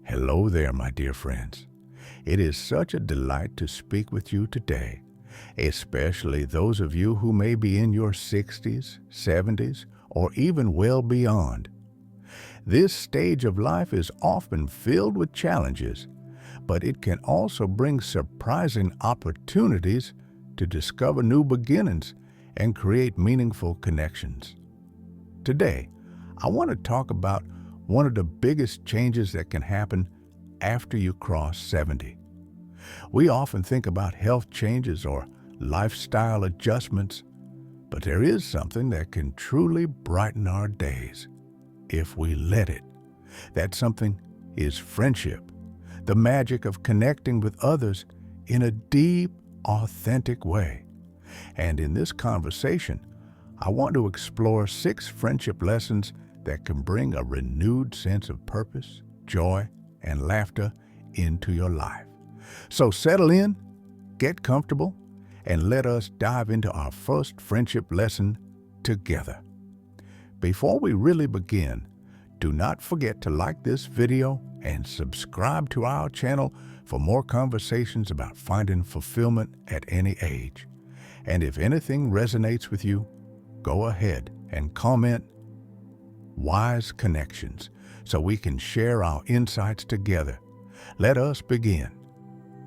Hello there, my dear friends. It is such a delight to speak with you today, especially those of you who may be in your 60s, 70s, or even well beyond. This stage of life is often filled with challenges, but it can also bring surprising opportunities to discover new beginnings and create meaningful connections. Today, I want to talk about one of the biggest changes that can happen after you cross 70. We often think about health changes or lifestyle adjustments, but there is something that can truly brighten our days if we let it. That something is friendship, the magic of connecting with others in a deep, authentic way. And in this conversation, I want to explore 6 friendship lessons that can bring a renewed sense of purpose, joy, and laughter into your life. So settle in, get comfortable, and let us dive into our first friendship lesson together. Before we really begin, do not forget to like this video and subscribe to our channel for more conversations about finding fulfillment at any age. And if anything resonates with you, go ahead and comment wise connections so we can share our insights together. Let us begin.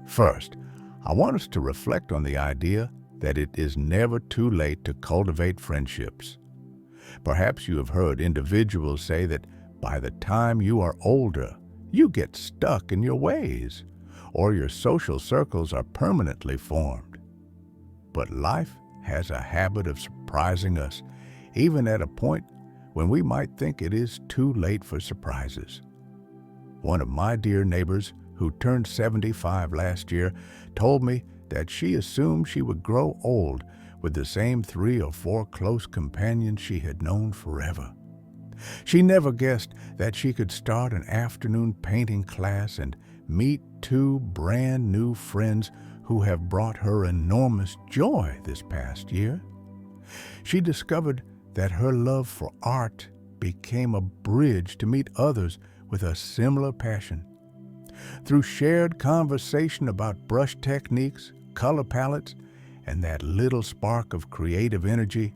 First, I want us to reflect on the idea that it is never too late to cultivate friendships. Perhaps you have heard individuals say that by the time you are older, you get stuck in your ways, or your social circles are permanently formed. But life has a habit of surprising us, even at a point when we might think it is too late for surprises. One of my dear neighbors, who turned 75 last year, told me that she assumed she would grow old with the same 3 or 4 close companions she had known forever. She never guessed that she could start an afternoon painting class and meet 2 brand new friends who have brought her enormous joy this past year. She discovered that her love for art became a bridge to meet others with a similar passion. Through shared conversation about brush techniques, color palettes, and that little spark of creative energy,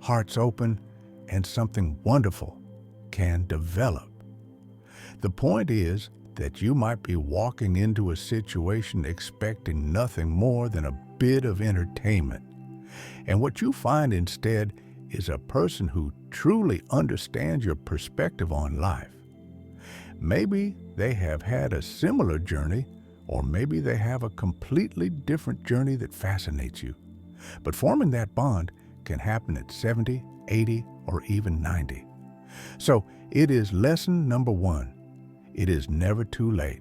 hearts open and something wonderful can develop. The point is that you might be walking into a situation expecting nothing more than a bit of entertainment. And what you find instead is a person who truly understands your perspective on life. Maybe they have had a similar journey, or maybe they have a completely different journey that fascinates you. But forming that bond can happen at 70, 80, or even 90. So it is lesson number 1. It is never too late.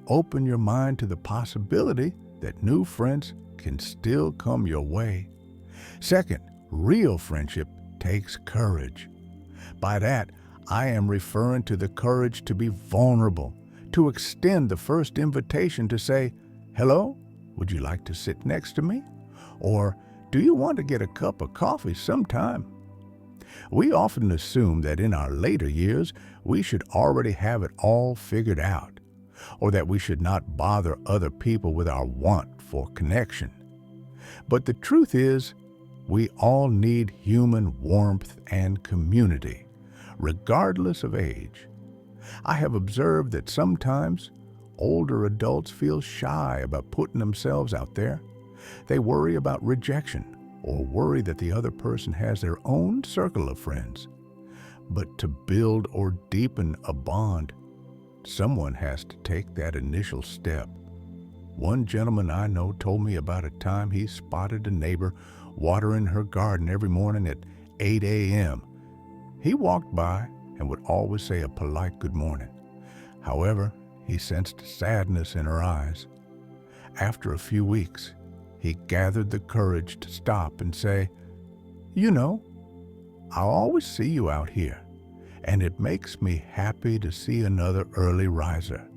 Open your mind to the possibility that new friends can still come your way. Second, real friendship takes courage. By that, I am referring to the courage to be vulnerable, to extend the first invitation to say, "Hello, would you like to sit next to me?" Or, "Do you want to get a cup of coffee sometime?" We often assume that in our later years, we should already have it all figured out, or that we should not bother other people with our want for connection. But the truth is, we all need human warmth and community, regardless of age. I have observed that sometimes older adults feel shy about putting themselves out there. They worry about rejection or worry that the other person has their own circle of friends. But to build or deepen a bond, someone has to take that initial step. One gentleman I know told me about a time he spotted a neighbor watering her garden every morning at 8 a.m. He walked by and would always say a polite good morning. However, he sensed sadness in her eyes. After a few weeks, he gathered the courage to stop and say, "You know, I always see you out here, and it makes me happy to see another early riser.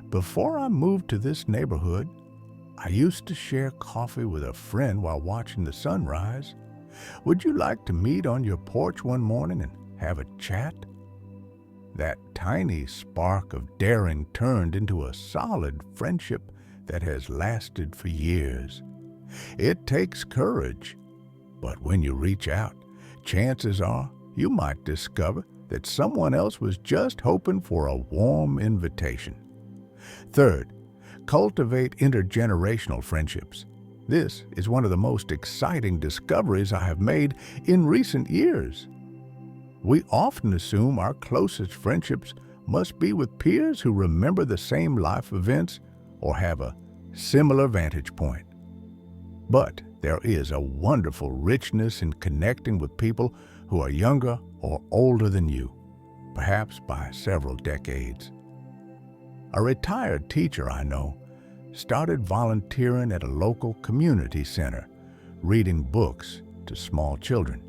Before I moved to this neighborhood, I used to share coffee with a friend while watching the sunrise. Would you like to meet on your porch one morning and have a chat?" that tiny spark of daring turned into a solid friendship that has lasted for years. It takes courage, but when you reach out, chances are you might discover that someone else was just hoping for a warm invitation. Third, cultivate intergenerational friendships. This is one of the most exciting discoveries I have made in recent years. We often assume our closest friendships must be with peers who remember the same life events or have a similar vantage point. But there is a wonderful richness in connecting with people who are younger or older than you, perhaps by several decades. A retired teacher I know started volunteering at a local community center, reading books to small children.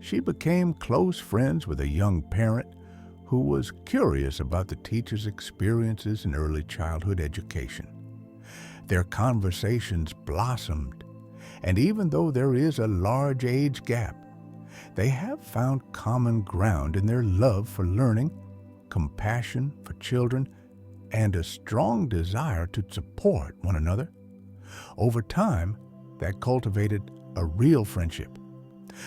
She became close friends with a young parent who was curious about the teacher's experiences in early childhood education. Their conversations blossomed, and even though there is a large age gap, they have found common ground in their love for learning, compassion for children, and a strong desire to support one another. Over time, that cultivated a real friendship.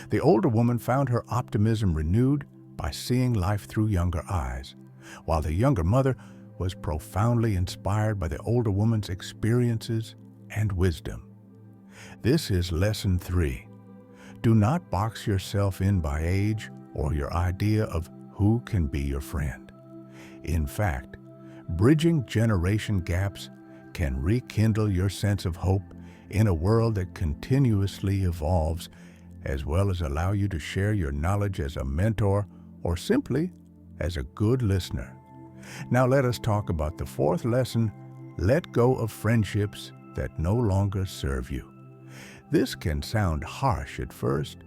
The older woman found her optimism renewed by seeing life through younger eyes, while the younger mother was profoundly inspired by the older woman's experiences and wisdom. This is lesson 3. Do not box yourself in by age or your idea of who can be your friend. In fact, bridging generation gaps can rekindle your sense of hope in a world that continuously evolves, as well as allow you to share your knowledge as a mentor or simply as a good listener. Now let us talk about the 4th lesson: let go of friendships that no longer serve you. This can sound harsh at first,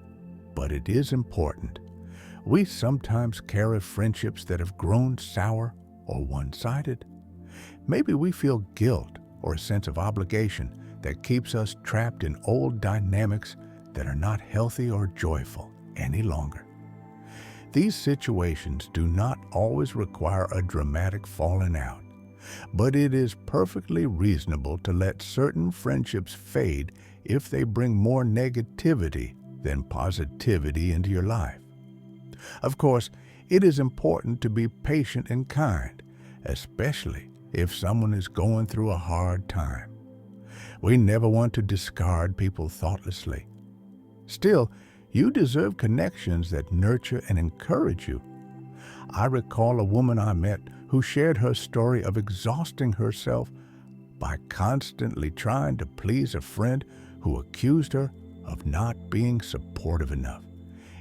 but it is important. We sometimes carry friendships that have grown sour or one-sided. Maybe we feel guilt or a sense of obligation that keeps us trapped in old dynamics that are not healthy or joyful any longer. These situations do not always require a dramatic falling out, but it is perfectly reasonable to let certain friendships fade if they bring more negativity than positivity into your life. Of course, it is important to be patient and kind, especially if someone is going through a hard time. We never want to discard people thoughtlessly. Still, you deserve connections that nurture and encourage you. I recall a woman I met who shared her story of exhausting herself by constantly trying to please a friend who accused her of not being supportive enough,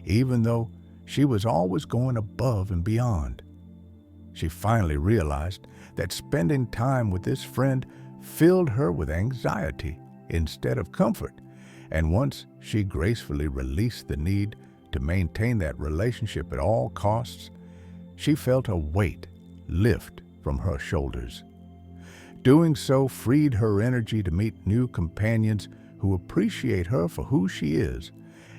even though she was always going above and beyond. She finally realized that spending time with this friend filled her with anxiety instead of comfort, and once she gracefully released the need to maintain that relationship at all costs, she felt a weight lift from her shoulders. Doing so freed her energy to meet new companions who appreciate her for who she is,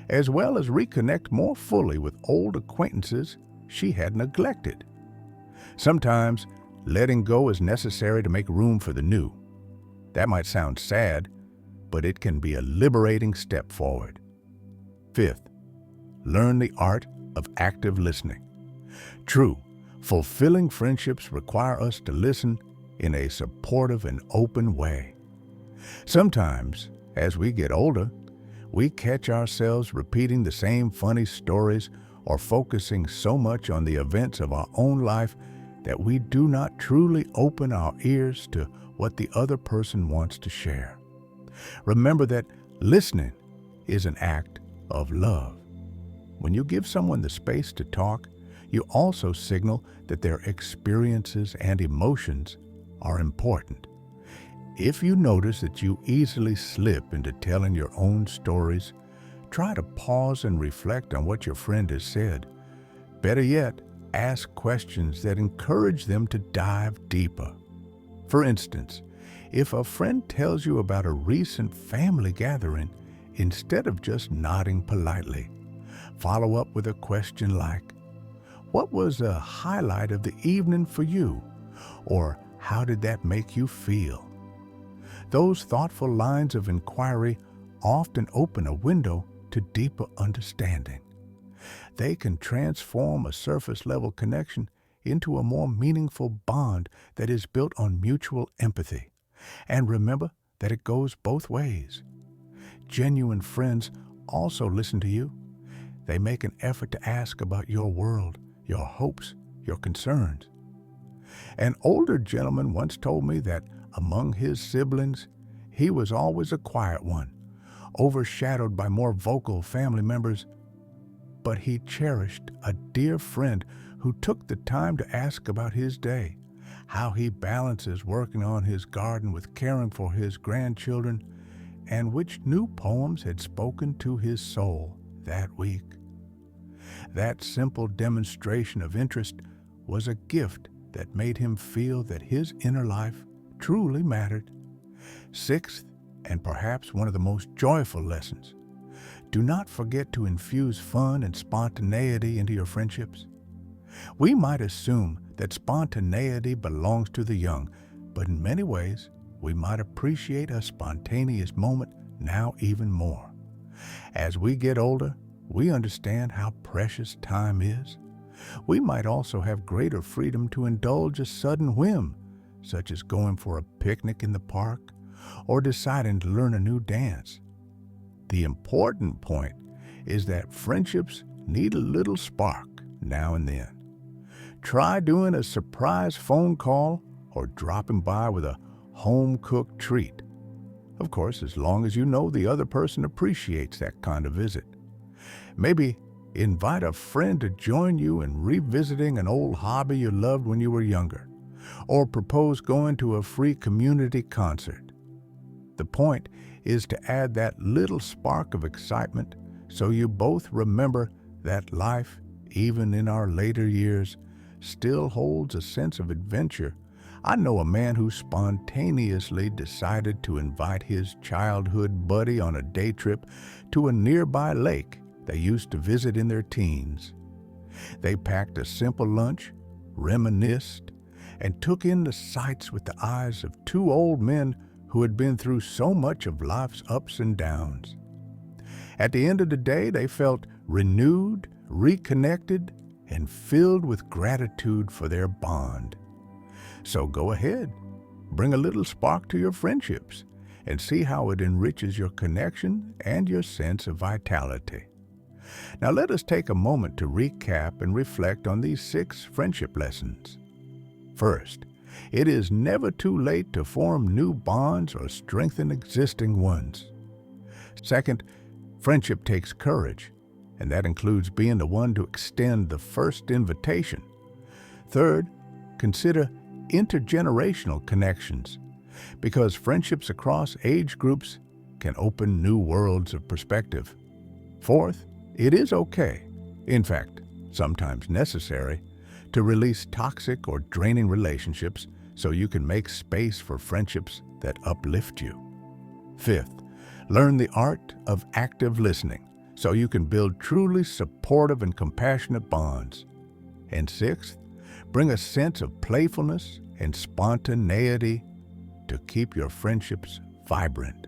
as well as reconnect more fully with old acquaintances she had neglected. Sometimes, letting go is necessary to make room for the new. That might sound sad, but it can be a liberating step forward. 5th, learn the art of active listening. True, fulfilling friendships require us to listen in a supportive and open way. Sometimes, as we get older, we catch ourselves repeating the same funny stories or focusing so much on the events of our own life that we do not truly open our ears to what the other person wants to share. Remember that listening is an act of love. When you give someone the space to talk, you also signal that their experiences and emotions are important. If you notice that you easily slip into telling your own stories, try to pause and reflect on what your friend has said. Better yet, ask questions that encourage them to dive deeper. For instance, if a friend tells you about a recent family gathering, instead of just nodding politely, follow up with a question like, What was a highlight of the evening for you? Or how did that make you feel? Those thoughtful lines of inquiry often open a window to deeper understanding. They can transform a surface-level connection into a more meaningful bond that is built on mutual empathy. And remember that it goes both ways. Genuine friends also listen to you. They make an effort to ask about your world, your hopes, your concerns. An older gentleman once told me that among his siblings, he was always a quiet one, overshadowed by more vocal family members, but he cherished a dear friend who took the time to ask about his day, how he balances working on his garden with caring for his grandchildren, and which new poems had spoken to his soul that week. That simple demonstration of interest was a gift that made him feel that his inner life truly mattered. Sixth, and perhaps one of the most joyful lessons, do not forget to infuse fun and spontaneity into your friendships. We might assume that spontaneity belongs to the young, but in many ways, we might appreciate a spontaneous moment now even more. As we get older, we understand how precious time is. We might also have greater freedom to indulge a sudden whim, such as going for a picnic in the park or deciding to learn a new dance. The important point is that friendships need a little spark now and then. Try doing a surprise phone call or dropping by with a home-cooked treat. Of course, as long as you know the other person appreciates that kind of visit. Maybe invite a friend to join you in revisiting an old hobby you loved when you were younger, or propose going to a free community concert. The point is to add that little spark of excitement so you both remember that life, even in our later years, still holds a sense of adventure. I know a man who spontaneously decided to invite his childhood buddy on a day trip to a nearby lake they used to visit in their teens. They packed a simple lunch, reminisced, and took in the sights with the eyes of two old men who had been through so much of life's ups and downs. At the end of the day, they felt renewed, reconnected, and filled with gratitude for their bond. So go ahead, bring a little spark to your friendships, and see how it enriches your connection and your sense of vitality. Now let us take a moment to recap and reflect on these 6 friendship lessons. First, it is never too late to form new bonds or strengthen existing ones. Second, friendship takes courage, and that includes being the one to extend the first invitation. Third, consider intergenerational connections, because friendships across age groups can open new worlds of perspective. Fourth, it is okay, in fact, sometimes necessary, to release toxic or draining relationships so you can make space for friendships that uplift you. Fifth, learn the art of active listening so you can build truly supportive and compassionate bonds. And sixth, bring a sense of playfulness and spontaneity to keep your friendships vibrant.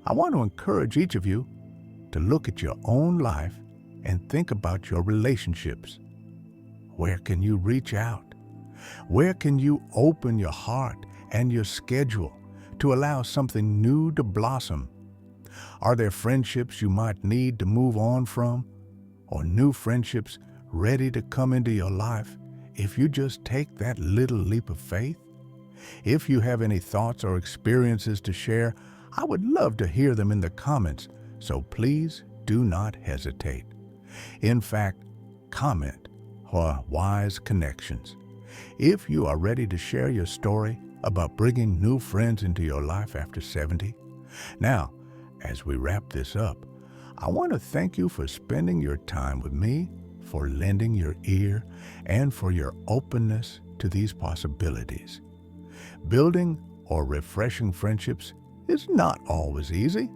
I want to encourage each of you to look at your own life and think about your relationships. Where can you reach out? Where can you open your heart and your schedule to allow something new to blossom? Are there friendships you might need to move on from, or new friendships ready to come into your life if you just take that little leap of faith? If you have any thoughts or experiences to share, I would love to hear them in the comments, so please do not hesitate. In fact, comment for wise connections. If you are ready to share your story about bringing new friends into your life after 70. Now, as we wrap this up, I want to thank you for spending your time with me, for lending your ear, and for your openness to these possibilities. Building or refreshing friendships is not always easy,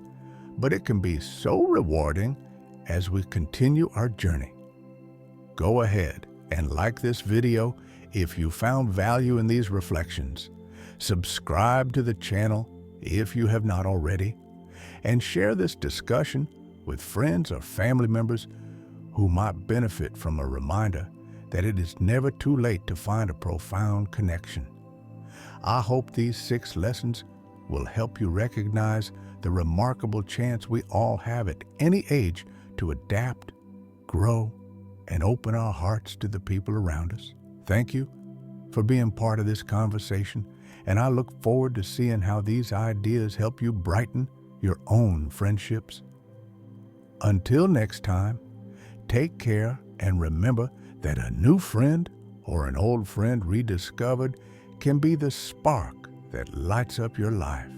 but it can be so rewarding as we continue our journey. go ahead and like this video if you found value in these reflections. Subscribe to the channel if you have not already, and share this discussion with friends or family members who might benefit from a reminder that it is never too late to find a profound connection. I hope these 6 lessons will help you recognize the remarkable chance we all have at any age to adapt, grow, and open our hearts to the people around us. Thank you for being part of this conversation, and I look forward to seeing how these ideas help you brighten your own friendships. Until next time, take care and remember that a new friend or an old friend rediscovered can be the spark that lights up your life.